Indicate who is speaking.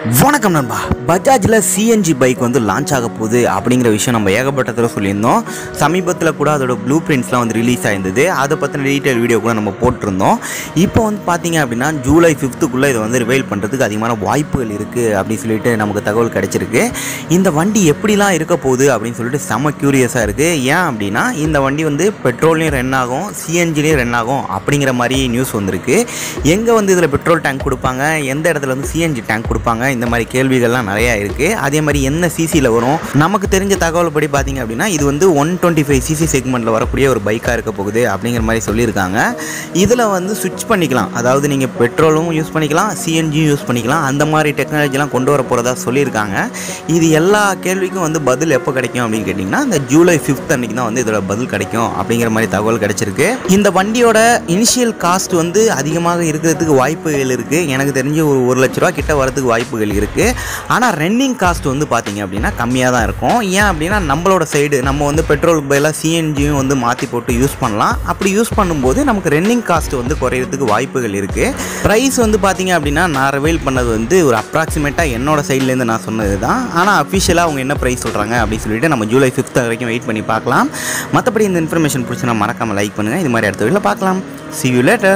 Speaker 1: வணக்கம் நண்பா. பஜாஜில் CNG bike வந்து லான்ச் ஆக போகுது அப்படிங்கிற விஷயம் நம்ம ஏகப்பட்டத்தில் சொல்லியிருந்தோம். சமீபத்தில் கூட அதோட ப்ளூ பிரிண்ட்ஸ்லாம் வந்து ரிலீஸ் ஆயிருந்தது. அதை பற்றின டீட்டெயில் வீடியோ கூட நம்ம போட்டிருந்தோம். இப்போ வந்து பார்த்தீங்க அப்படின்னா ஜூலை 5th இதை வந்து ரிவைல் பண்ணுறதுக்கு அதிகமான வாய்ப்புகள் இருக்குது அப்படின்னு சொல்லிட்டு நமக்கு தகவல் கிடச்சிருக்கு. இந்த வண்டி எப்படிலாம் இருக்க போகுது அப்படின்னு சொல்லிட்டு செம்ம க்யூரியஸாக இருக்குது. ஏன் அப்படின்னா இந்த வண்டி வந்து பெட்ரோல்லையும் ரன் ஆகும், சிஎன்ஜிலையும் ரன் ஆகும் அப்படிங்கிற மாதிரி நியூஸ் வந்திருக்கு. எங்கே வந்து இதில் பெட்ரோல் டேங்க் கொடுப்பாங்க, எந்த இடத்துல வந்து சிஎன்ஜி டேங்க் கொடுப்பாங்க, இந்த மாதிரி கேள்விகள்லாம் நிறையா இருக்குது. அதே மாதிரி என்ன சிசியில் வரும், நமக்கு தெரிஞ்ச தகவல் படி பார்த்தீங்க அப்படின்னா இது வந்து 125 சிசி செக்மெண்ட்டில் வரக்கூடிய ஒரு பைக்காக இருக்க போகுது அப்படிங்கிற மாதிரி சொல்லியிருக்காங்க. இதில் வந்து சுவிட்ச் பண்ணிக்கலாம், அதாவது நீங்கள் பெட்ரோலும் யூஸ் பண்ணிக்கலாம், சிஎன்ஜியும் யூஸ் பண்ணிக்கலாம், அந்த மாதிரி டெக்னாலஜிலாம் கொண்டு வர போகிறதா சொல்லியிருக்காங்க. இது எல்லா கேள்விக்கும் வந்து பதில் எப்போ கிடைக்கும் அப்படின்னு கேட்டிங்கன்னா இந்த ஜூலை 5th அன்றைக்கி தான் வந்து இதோட பதில் கிடைக்கும் அப்படிங்கிற மாதிரி தகவல் கிடைச்சிருக்கு. இந்த வண்டியோட இனிஷியல் காஸ்ட் வந்து அதிகமாக இருக்கிறதுக்கு வாய்ப்புகள் இருக்குது. எனக்கு தெரிஞ்சு ஒரு 1 லட்ச ரூபா கிட்ட வரதுக்கு வாய்ப்புகள் இருக்குது. ஆனால் ரன்னிங் காஸ்ட் வந்து பார்த்தீங்க அப்படின்னா கம்மியாக தான் இருக்கும். ஏன் அப்படின்னா நம்மளோட சைடு நம்ம வந்து பெட்ரோலுக்கு பதிலாக சிஎன்ஜியும் வந்து மாற்றி போட்டு யூஸ் பண்ணலாம். அப்படி யூஸ் பண்ணும்போது நமக்கு ரன்னிங் காஸ்ட் வந்து குறையிறதுக்கு வாய்ப்புகள் இருக்குது. ப்ரைஸ் வந்து பார்த்தீங்க அப்படின்னா நான் ரிவைல் பண்ணது வந்து ஒரு அப்ராக்சிமேட்டாக என்னோட சைட்லேருந்து நான் சொன்னது தான். ஆனால் அஃபிஷியலாக அவங்க என்ன ப்ரைஸ் சொல்கிறாங்க அப்படின்னு சொல்லிட்டு நம்ம ஜூலை 5th வரைக்கும் வெயிட் பண்ணி பார்க்கலாம். மற்றபடி இந்த இன்ஃபர்மேஷன் பிடிச்சினா மறக்காமல் லைக் பண்ணுங்கள். இது மாதிரி அடுத்த வீடியோவில் பார்க்கலாம். See you later.